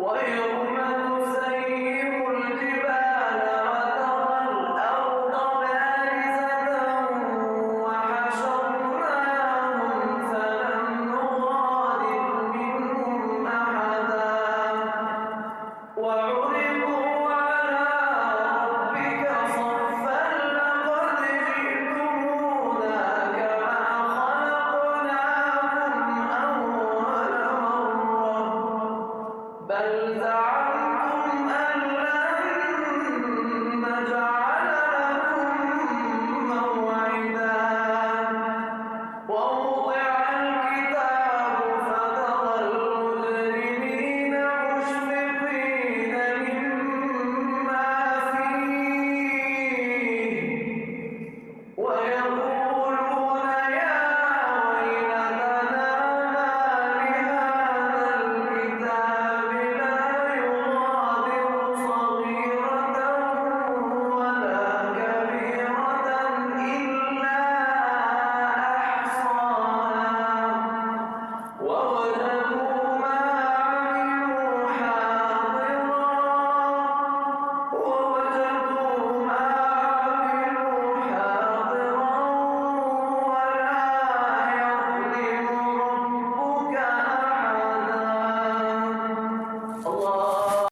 ويوم نسير الجبال وترى الأرض بارزة وحشرناهم فلم نغادر منهم أحدا وعرضوا على ربك صفا لقد جئتمونا كما خلقناكم أول مرة بل زعمتم